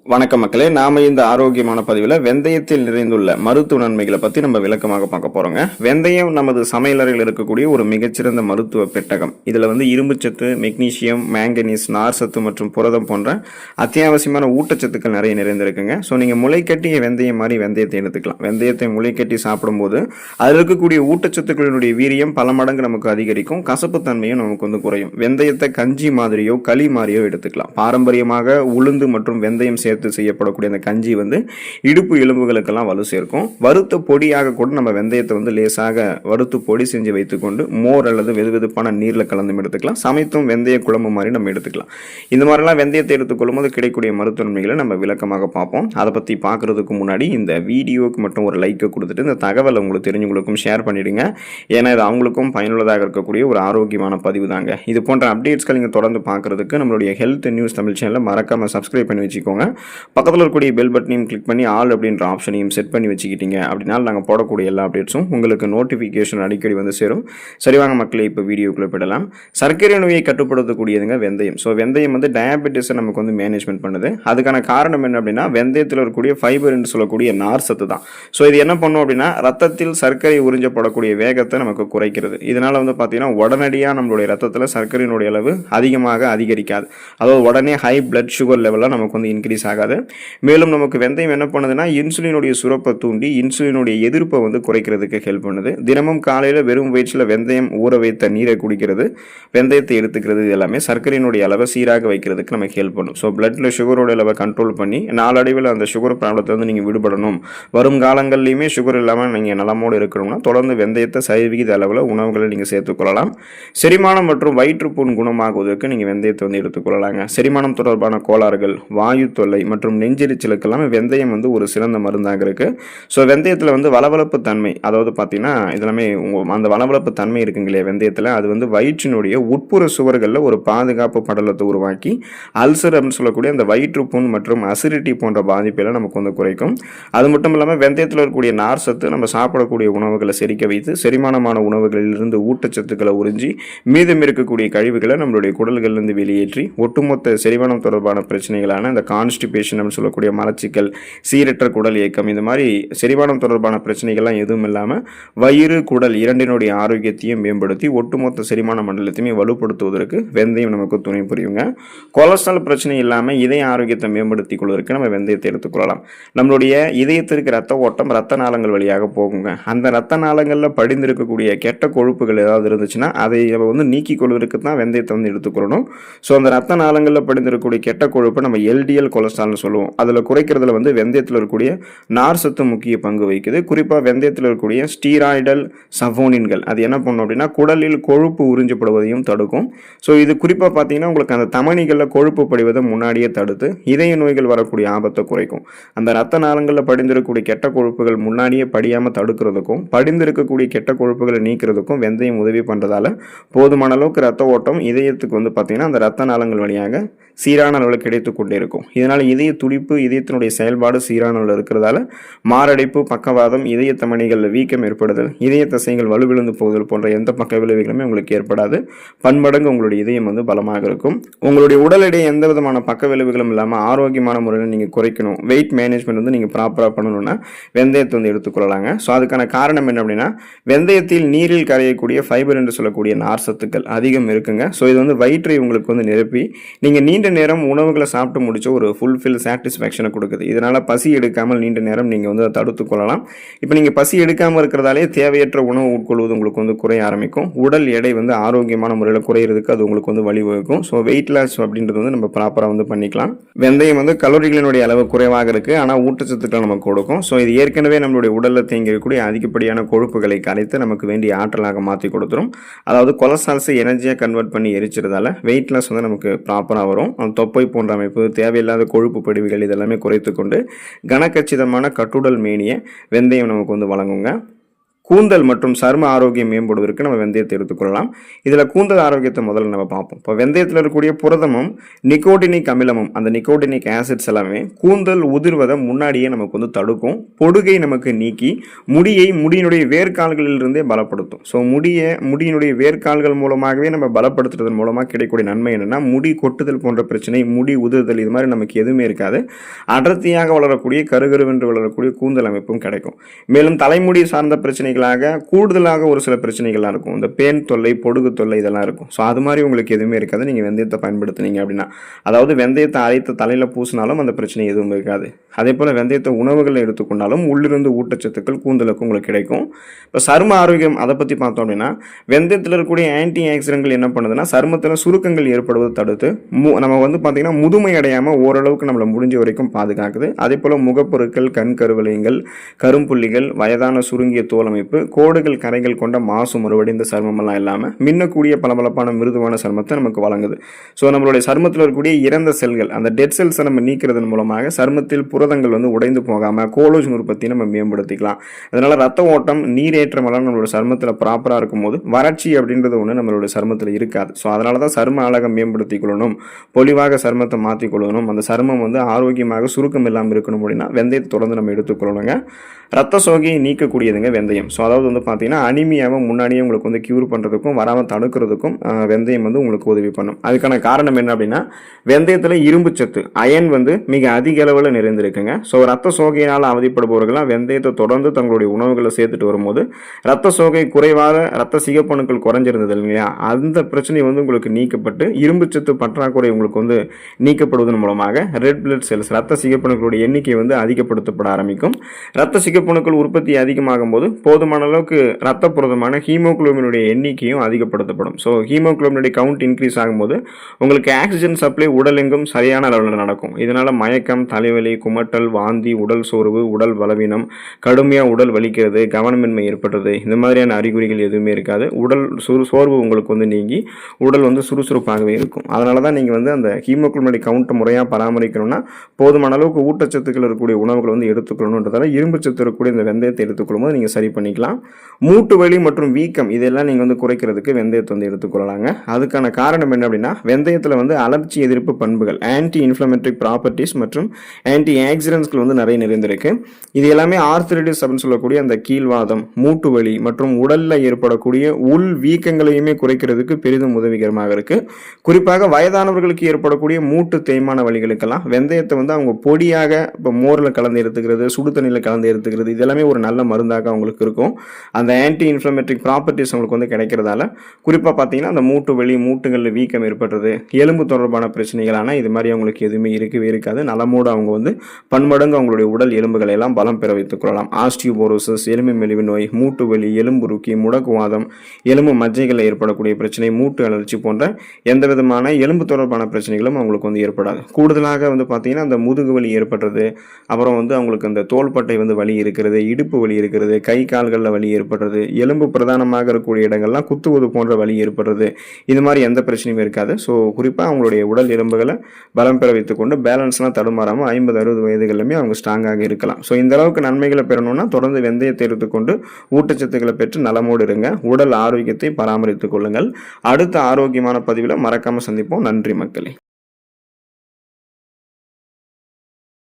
வணக்கம் மக்களே, நாம இந்த ஆரோக்கியமான பதிவில் வெந்தயத்தில் நிறைந்துள்ள மருத்துவ நன்மைகளை பற்றி நம்ம விளக்கமாக பார்க்க போகிறோங்க. வெந்தயம் நமது சமையலறையில் இருக்கக்கூடிய ஒரு மிகச்சிறந்த மருத்துவ பெட்டகம். இதில் இரும்புச்சத்து, மெக்னீசியம், மேங்கனீஸ், நார் சத்து மற்றும் புரதம் போன்ற அத்தியாவசியமான ஊட்டச்சத்துக்கள் நிறைய நிறைந்திருக்குங்க. ஸோ நீங்கள் முளைக்கட்டிய வெந்தயம் மாதிரி வெந்தயத்தை எடுத்துக்கலாம். வெந்தயத்தை முளைக்கட்டி சாப்பிடும்போது அதில் இருக்கக்கூடிய ஊட்டச்சத்துக்களினுடைய வீரியம் பல மடங்கு நமக்கு அதிகரிக்கும். கசப்பு தன்மையும் நமக்கு குறையும். வெந்தயத்தை கஞ்சி மாதிரியோ களி மாதிரியோ எடுத்துக்கலாம். பாரம்பரியமாக உளுந்து மற்றும் வெந்தயம் சேர்த்து செய்யப்படக்கூடிய அந்த கஞ்சி இடுப்பு எலும்புகளுக்கெல்லாம் வலு சேர்க்கும். வறுத்த பொடியாக கூட நம்ம வெந்தயத்தை லேசாக வறுத்து பொடி செஞ்சு வைத்துக்கொண்டு மோர் அல்லது வெதுவெதுப்பான நீரில் கலந்து எடுத்துக்கலாம். சமைத்தும் வெந்தய குழம்பு மாதிரி நம்ம எடுத்துக்கலாம். இந்த மாதிரிலாம் வெந்தயத்தை எடுத்துக்கொள்ளும் போது கிடைக்கக்கூடிய மருத்துவ நன்மைகளை நம்ம விளக்கமாக பார்ப்போம். அதை பற்றி பார்க்கறதுக்கு முன்னாடி இந்த வீடியோவுக்கு மட்டும் ஒரு லைக்கை கொடுத்துட்டு இந்த தகவலை உங்களுக்கு தெரிஞ்சவங்களுக்கும் ஷேர் பண்ணிடுங்க. ஏன்னா இது அவங்களுக்கும் பயனுள்ளதாக இருக்கக்கூடிய ஒரு ஆரோக்கியமான பதிவு தாங்க. இது போன்ற அப்டேட்ஸ்கள் நீங்கள் தொடர்ந்து பார்க்கறதுக்கு நம்மளுடைய ஹெல்த் நியூஸ் தமிழ் சேனலை மறக்காமல் சப்ஸ்கிரைப் பண்ணி வச்சுக்கோங்க. பக்கத்தில் இருக்கக்கூடிய பெல் பட்டனையும் கிளிக் பண்ணி ஆல் அப்படின்ற ஆப்ஷனையும் செட் பண்ணி வச்சுக்கிட்டீங்க அப்படின்னா நாங்கள் போடக்கூடிய எல்லா அப்டேட்ஸும் உங்களுக்கு நோட்டிஃபிகேஷன் அடிக்கடி சேரும். சரிவாங்க மக்களே, இப்போ வீடியோக்குள்ளே போயிடலாம். சர்க்கரை நோயை கட்டுப்படுத்தக்கூடியதுங்க வெந்தயம். ஸோ வெந்தயம் டயபெட்டிஸை நமக்கு மேனேஜ்மெண்ட் பண்ணுது. அதுக்கான காரணம் என்ன அப்படின்னா வெந்தயத்தில் இருக்கக்கூடிய ஃபைபர் என்று சொல்லக்கூடிய நார் சத்து தான். ஸோ இது என்ன பண்ணும் அப்படின்னா ரத்தத்தில் சர்க்கரை உறிஞ்சப்படக்கூடிய வேகத்தை நமக்கு குறைக்கிறது. இதனால் பார்த்தீங்கன்னா உடனடியாக நம்மளுடைய ரத்தத்தில் சர்க்கரையினுடைய அளவு அதிகமாக அதிகரிக்காது. அதாவது உடனே ஹை பிளட் சுகர் லெவலில் நமக்கு இன்க்ரீஸ் ஆகாது. மேலும் நமக்கு வெந்தயம் என்ன பண்ணுதுன்னா இன்சுலினுடைய சுரப்பை தூண்டி இன்சுலினுடைய எதிர்ப்பை குறைக்கிறதுக்கு ஹெல்ப் பண்ணுது. தினமும் காலையில் வெறும் வயிற்றில் வெந்தயம் ஊற வைத்த நீரை குடிக்கிறது, வெந்தயத்தை எடுத்துக்கிறது, இது எல்லாமே சர்க்கரையினுடைய அளவை சீராக வைக்கிறதுக்கு நமக்கு ஹெல்ப் பண்ணும். ஸோ பிளட்ல சுகரோட அளவை கண்ட்ரோல் பண்ணி நாளடைவில் அந்த சுகர் ப்ராப்ளத்தை நீங்கள் விடுபடணும், வரும் காலங்கள்லையுமே சுகர் இல்லாமல் நீங்கள் நலமோடு இருக்கணும்னா தொடர்ந்து வெந்தயத்தை சரிவிகித அளவில் உணவுகளை நீங்கள் சேர்த்துக்கொள்ளலாம். செரிமானம் மற்றும் வயிற்றுப்புண் குணமாகுவதற்கு நீங்கள் வெந்தயத்தை எடுத்துக்கொள்ளலாங்க. செரிமானம் தொடர்பான கோளாறுகள், வாயு தொல்லை மற்றும் நெஞ்செரிச்சலுக்கெல்லாம் வெந்தயம் ஒரு சிறந்த மருந்தாக இருக்கு. ஸோ வெந்தயத்தில் வளவளப்பு தன்மை, அதாவது பார்த்தீங்கன்னா இதெல்லாமே அந்த வளவளப்பு தன்மை இருக்குங்களே வெந்தயத்தில், அது வயிற்றினுடைய உட்புற சுவர்களில் ஒரு பாதுகாப்பு படலத்தை உருவாக்கி அல்சர் அப்படின்னு சொல்லக்கூடிய அந்த வயிற்றுப்புண் மற்றும் அசிடிட்டி போன்ற பாதிப்பெல்லாம் நமக்கு குறைக்கும். அது மட்டும் இல்லாமல் வெந்தயத்தில் இருக்கக்கூடிய நார் சத்து நம்ம சாப்பிடக்கூடிய உணவுகளை செரிக்க வைத்து செரிமானமான உணவுகளிலிருந்து ஊட்டச்சத்துக்களை உறிஞ்சி மீதம் இருக்கக்கூடிய கழிவுகளை நம்மளுடைய குடல்களிலிருந்து வெளியேற்றி ஒட்டுமொத்த செரிமானம் தொடர்பான பிரச்சனைகளான இந்த கான்ஸ்டிபேஷன் சொல்லக்கூடிய மலச்சிக்கல், சீரற்ற குடல் இயக்கம், இந்த மாதிரி செரிமானம் தொடர்பான பிரச்சனைகள்லாம் எதுவும் இல்லாமல் வயிறு குடல் இரண்டினுடைய ஆரோக்கியத்தையும் மேம்படுத்தி ஒட்டுமொத்த செரிமான மண்டலத்தையுமே வலுப்படுத்துவதற்கு வெந்தயம் நமக்கு துணை புரியுங்க. கொலஸ்ட்ரால் பிரச்சனை இல்லாமல் இதய ஆரோக்கியத்தை மேம்படுத்திக் கொள்வதற்கு நம்ம வெந்தயத்தை எடுத்துக்கொள்ளலாம். நம்மளுடைய இதயத்திற்கு ரத்த ஓட்டம் ரத்த நாளங்கள் வழியாக போகுங்க. அந்த ரத்த நாளங்களில் படிந்திருக்கக்கூடிய கெட்ட கொழுப்புகள் ஏதாவது இருந்துச்சுன்னா அதை நீக்கிக் கொள்வதற்கு தான் வெந்தயத்தை எடுத்துக்கொள்ளணும். ஸோ அந்த ரத்த நாளங்களில் படிந்திருக்கக்கூடிய கெட்ட கொழுப்பை நம்ம எல்டிஎல் கொலஸ்ட்ரால்னு சொல்லுவோம். அதில் குறைக்கிறதுல வெந்தயத்தில் இருக்கக்கூடிய நார் சத்து முக்கிய பங்கு வகிக்குது. குறிப்பாக வெந்தயத்தில் இருக்கக்கூடிய ஸ்டீராய்டல் சவோனின்கள் அது என்ன பண்ணும் அப்படின்னா குடலில் கொழுப்பு உறிஞ்சப்படுவதையும் தடுக்கும். ஸோ இது குறிப்பாக பார்த்தீங்கன்னா உங்களுக்கு அந்த தமனிகளில் கொழுப்பு படிவதை முன்னாடியே தடுத்து இதய நோய்கள் வரக்கூடிய ஆபத்தை குறைக்கும். அந்த ரத்த நாளங்களில் படிந்திருக்கக்கூடிய கெட்ட கொழுப்புகள் முன்னாடியே படியாமல் தடுக்கிறதுக்கும் படிந்திருக்கக்கூடிய கெட்ட கொழுப்புகளை நீக்கிறதுக்கும் வெந்தயம் உதவி பண்ணுறதால போதுமான அளவுக்கு ரத்த ஓட்டம் இதயத்துக்கு பார்த்தீங்கன்னா அந்த ரத்த நாளங்கள் வழியாக சீரான அளவில் கிடைத்து கொண்டே இருக்கும். இதனால் இதய துடிப்பு, இதயத்தினுடைய செயல்பாடு சீரான அளவில் இருக்கிறதால மாரடைப்பு, பக்கவாதம், இதய தமனிகளில் வீக்கம் ஏற்படுதல், இதய தசைகள் வலுவிழந்து போகுதல் போன்ற எந்த பக்க விளைவுகளுமே உங்களுக்கு ஏற்படாது. பன்மடங்கு உங்களுடைய இதயம் பலமாக இருக்கும். உங்களுடைய உடல் எடை எந்த விதமான பக்க விளைவுகளும் இல்லாமல் ஆரோக்கியமான முறையில் நீங்கள் குறைக்கணும், வெயிட் மேனேஜ்மெண்ட் நீங்கள் ப்ராப்பராக பண்ணணும்னா வெந்தயத்தை எடுத்துக்கொள்ளலாங்க. ஸோ அதுக்கான காரணம் என்ன அப்படின்னா வெந்தயத்தில் நீரில் கரையக்கூடிய ஃபைபர் என்று சொல்லக்கூடிய நார் சத்துக்கள் அதிகம் இருக்குங்க. ஸோ இது வயிற்றை உங்களுக்கு நிரப்பி நீங்கள் நீண்ட நேரம் உணவுகளை சாப்பிட்டு முடிச்ச ஒரு ஃபுல்ஃபில் சாட்டிஸ்ஃபேக்ஷனை கொடுக்குது. இதனால் பசி எடுக்காமல் நீண்ட நேரம் நீங்கள் தடுத்து கொள்ளலாம். இப்போ நீங்கள் பசி எடுக்காமல் இருக்கிறதாலே தேவையற்ற உணவு உட்கொள்வது உங்களுக்கு குறைய ஆரம்பிக்கும். உடல் எடை ஆரோக்கியமான முறையில் குறையிறதுக்கு அது உங்களுக்கு வழிவகுக்கும். ஸோ வெயிட் லாஸ் அப்படின்றது நம்ம ப்ராப்பராக பண்ணிக்கலாம். வெந்தயம் கலோரிகளினுடைய அளவு குறைவாக இருக்குது, ஆனால் ஊட்டச்சத்துக்கள் நமக்கு கொடுக்கும். ஸோ இது ஏற்கனவே நம்மளுடைய உடலில் தேங்கியிருக்கக்கூடிய அதிகப்படியான கொழுப்புகளை கரைத்து நமக்கு வேண்டிய ஆற்றலாக மாற்றி கொடுத்துரும். அதாவது கொலஸ்ட்ரால்ஸை எனர்ஜியாக கன்வெர்ட் பண்ணி எரிச்சிறதால வெயிட் லாஸ் நமக்கு ப்ராப்பராக வரும். தொப்பை போன்ற அமைப்பு, தேவையில்லாத கொழுப்பு படிவுகள் இதெல்லாமே குறைத்து கொண்டு கனக்கச்சிதமான கட்டுடல் மேனிய வெந்தயம் நமக்கு வழங்குங்க. கூந்தல் மற்றும் சரும ஆரோக்கியம் மேம்படுவதற்கு நம்ம வெந்தயத்தை எடுத்துக்கொள்ளலாம். இதில் கூந்தல் ஆரோக்கியத்தை முதல்ல நம்ம பார்ப்போம். இப்போ வெந்தயத்தில் இருக்கக்கூடிய புரதமும் நிக்கோட்டினிக் அமிலமும் அந்த நிக்கோட்டினிக் ஆசிட்ஸ் எல்லாமே கூந்தல் உதிர்வதை முன்னாடியே நமக்கு வந்து தடுக்கும். பொடுகை நமக்கு நீக்கி முடியினுடைய வேர்க்கால்களிலிருந்தே பலப்படுத்தும். ஸோ முடியினுடைய வேர்க்கால்கள் மூலமாகவே நம்ம பலப்படுத்துறதன் மூலமாக கிடைக்கக்கூடிய நன்மை என்னன்னா, முடி கொட்டுதல் போன்ற பிரச்சனை, முடி உதிர்தல் இது மாதிரி நமக்கு எதுவுமே இருக்காது. அடர்த்தியாக வளரக்கூடிய கருகருவென்று வளரக்கூடிய கூந்தல் அமைப்பும் கிடைக்கும். மேலும் தலைமுடி சார்ந்த பிரச்சனைகளாக கூடுதலாக ஒரு சில பிரச்சனைகள்லாம் இருக்கும். இந்த பேன் தொல்லை, பொடுகு தொல்லை இதெல்லாம் இருக்கும். ஸோ அது மாதிரி உங்களுக்கு எதுவுமே இருக்காது நீங்கள் வெந்தயத்தை பயன்படுத்துனீங்க அப்படின்னா. அதாவது வெந்தயத்தை அரைத்து தலையில் பூசினாலும் அந்த பிரச்சனை எதுவும் இருக்காது. அதே போல் வெந்தயத்தை உணவுகளில் எடுத்துக்கொண்டாலும் உள்ளிருந்து ஊட்டச்சத்துக்கள் கூந்தலுக்கு உங்களுக்கு கிடைக்கும். இப்போ சரும ஆரோக்கியம் அதை பற்றி பார்த்தோம் அப்படின்னா, வெந்தயத்தில் இருக்கக்கூடிய ஆன்டி ஆக்சிடென்ட்கள் என்ன பண்ணுதுன்னா, சருமத்தில் சுருக்கங்கள் ஏற்படுவதை தடுத்து நம்ம வந்து பார்த்தீங்கன்னா முதுமை அடையாமல் ஓரளவுக்கு நம்மளை முடிஞ்ச வரைக்கும் பாதுகாக்குது. அதே போல் முகப்பொருட்கள், கண் கருவளையங்கள், கரும்புள்ளிகள், வயதான சுருங்கிய தோலமைப்பு, கோடுகள், கரைகள் கொண்ட மாசு மறுவடைந்த சருமமெல்லாம் இல்லாமல் மின்னக்கூடிய பளபளப்பான மிருதுவான சருமத்தை நமக்கு வழங்குது. ஸோ நம்மளுடைய சருமத்தில் இருக்கக்கூடிய இறந்த செல்கள், அந்த டெட் செல்ஸை நம்ம நீக்கிறதன் மூலமாக சருமத்தில் புரதங்கள் வந்து உடைந்து போகாமல் கோலோஜன் உற்பத்தி நம்ம மேம்படுத்திக்கலாம். அதனால ரத்த ஓட்டம், நீரேற்றம் எல்லாம் நம்மளோட சருமத்தில் ப்ராப்பராக இருக்கும்போது வறட்சி அப்படின்றது ஒன்று நம்மளோட சருமத்தில் இருக்காது. ஸோ அதனால தான் சரும அழகை மேம்படுத்திக் கொள்ளணும், பொலிவாக சருமத்தை மாற்றிக் கொள்ளணும், அந்த சருமம் வந்து ஆரோக்கியமாக சுருக்கம் இல்லாமல் இருக்கணும் அப்படின்னா வெந்தயத்தை தொடர்ந்து நம்ம எடுத்துக்கொள்ளணுங்க. ரத்த சோகையை நீக்கக்கூடியதுங்க வெந்தயம். ஸோ அதாவது வந்து பார்த்தீங்கன்னா அனிமியாவை முன்னாடியே உங்களுக்கு வந்து க்யூர் பண்ணுறதுக்கும் வராமல் தடுக்கிறதுக்கும் வெந்தயம் வந்து உங்களுக்கு உதவி பண்ணும். அதுக்கான காரணம் என்ன அப்படின்னா, வெந்தயத்தில் இரும்பு சத்து, அயன் வந்து மிக அதிக அளவில் நிறைந்திருக்குங்க. ஸோ ரத்த சோகையினால் அவதிப்படுபவர்களாக வெந்தயத்தை தொடர்ந்து தங்களுடைய உணவுகளை சேர்த்துட்டு வரும்போது ரத்த சோகை குறைவாக ரத்த சிகப்பணுக்கள் குறைஞ்சிருந்தது இல்லையா, அந்த பிரச்சனை வந்து உங்களுக்கு நீக்கப்பட்டு இரும்பு சத்து பற்றாக்குறை உங்களுக்கு வந்து நீக்கப்படுவதன் மூலமாக ரெட் பிளட் செல்ஸ், ரத்த சிகப்பணுக்களுடைய எண்ணிக்கை வந்து அதிகப்படுத்தப்பட ஆரம்பிக்கும். ரத்த சிகப்பணுக்கள் உற்பத்தி அதிகமாகும் போது போதுமான அளவுக்கு ரத்த புரதமான ஹீமோகுளோபினுடைய எண்ணிக்கையும் அதிகப்படுத்தப்படும். ஸோ ஹீமோகுளோபினுடைய கவுண்ட் இன்க்ரீஸ் ஆகும்போது உங்களுக்கு ஆக்சிஜன் சப்ளை உடலெங்கும் சரியான அளவில் நடக்கும். இதனால மயக்கம், தலைவலி, குமட்டல், வாந்தி, உடல் சோர்வு, உடல் பலவீனம், கடுமையாக உடல் வலிக்கிறது, கவனமின்மை ஏற்படுறது இந்த மாதிரியான அறிகுறிகள் எதுவுமே இருக்காது. உடல் சோர்வு உங்களுக்கு வந்து நீங்கி உடல் வந்து சுறுசுறுப்பாகவே இருக்கும். அதனால தான் நீங்கள் வந்து அந்த ஹீமோகுளோபினுடைய கவுண்ட்டை முறையாக பராமரிக்கணும்னா போதுமான அளவுக்கு ஊட்டச்சத்துக்கள் இருக்கக்கூடிய உணவுகளை வந்து எடுத்துக்கொள்ளணுன்றதால இரும்பு சத்து இருக்கக்கூடிய இந்த வெந்தயத்தை எடுத்துக்கொள்ளும் போது நீங்கள் சரி பண்ணிக்கலாம். மூட்டு வலி மற்றும் வீக்கம் இதெல்லாம் நீங்கள் வந்து குறைக்கிறதுக்கு வெந்தயத்தை வந்து எடுத்துக்கொள்ளலாங்க. அதுக்கான காரணம் என்ன அப்படின்னா, வெந்தயத்தில் வந்து அலர்ச்சி எதிர்ப்பு பண்புகள், ஆன்டி இன்ஃப்ளமேட்டரி ப்ராப்பர்ட்டிஸ் மற்றும் ஆன்டி ஆக்சிடென்ட்ஸ்கள் வந்து நிறைய நிறைந்திருக்கு. இது எல்லாமே ஆர்த்தரைட்டிஸ் அப்படின்னு சொல்லக்கூடிய அந்த கீழ்வாதம், மூட்டு வலி மற்றும் உடலில் ஏற்படக்கூடிய உள் வீக்கங்களையுமே குறைக்கிறதுக்கு பெரிதும் உதவிகரமாக இருக்கு. குறிப்பாக வயதானவர்களுக்கு ஏற்படக்கூடிய மூட்டு தேய்மான வலிகளுக்கெல்லாம் வெந்தயத்தை வந்து அவங்க பொடியாக இப்போ மோரில் கலந்து எடுத்துக்கிறது, சுடு தண்ணியில் கலந்து எடுத்துக்கிறது இது எல்லாமே ஒரு நல்ல மருந்தாக அவங்களுக்கு இருக்கும். அந்த ஆன்டி இன்ஃப்ளமேட்டரி ப்ராப்பர்ட்டிஸ் அவங்களுக்கு வந்து கிடைக்கிறதால குறிப்பாக பார்த்தீங்கன்னா அந்த மூட்டு வலி, மூட்டுகளில் வீக்கம் ஏற்படுறது, எலும்பு தொடர்பான பிரச்சனைகளான இது மாதிரி அவங்களுக்கு எதுவுமே இருக்கவே இருக்காது. நலமோடு அவங்க வந்து பன்மடங்கு அவங்களுடைய உடல் எலும்புகளை எல்லாம் பலம் பெற வைத்துக் கொள்ளலாம். ஆஸ்டியோபோரோசிஸ், எலும்பு மெலிவு நோய், மூட்டு வலி, எலும்புருக்கி, முடக்குவாதம், எலும்பு மஜ்ஜைகளில் ஏற்படக்கூடிய பிரச்சனை, மூட்டு அலர்ச்சி போன்ற எந்த விதமான எலும்பு தொடர்பான பிரச்சனைகளும் அவங்களுக்கு வந்து ஏற்படாது. கூடுதலாக வந்து பார்த்தீங்கன்னா அந்த முதுகு வலி ஏற்படுறது, அப்புறம் வந்து அவங்களுக்கு அந்த தோள்பட்டை வந்து வலி இருக்கிறது, இடுப்பு வலி இருக்கிறது, கை கால்களில் வலி ஏற்படுறது, எலும்பு பிரதானமாக இருக்கக்கூடிய இடங்கள்லாம் குத்துவது போன்ற வலி ஏற்படுறது, இது மாதிரி எந்த பிரச்சனையும் இருக்காது. ஸோ குறிப்பாக அவங்களுடைய உடல் எலும்புகளை பலம் பெற வைத்துக்கொண்டு பேலன்ஸ்லாம் தடுமாறாமல் 50-60 வயதுகளிலுமே அவங்க ஸ்ட்ராங்காக இருக்கலாம். ஸோ இந்த அளவுக்கு நன்மைகளை பெறணும்னா தொடர்ந்து வெந்தயத்தை எடுத்துக்கொண்டு ஊட்டச்சத்துக்களை பெற்று நலமோடு இருங்க. உடல் ஆரோக்கியத்தை பராமரித்துக் கொள்ளுங்கள். அடுத்த ஆரோக்கியமான பதிவில் மறக்காமல் சந்திப்போம். நன்றி மக்களே.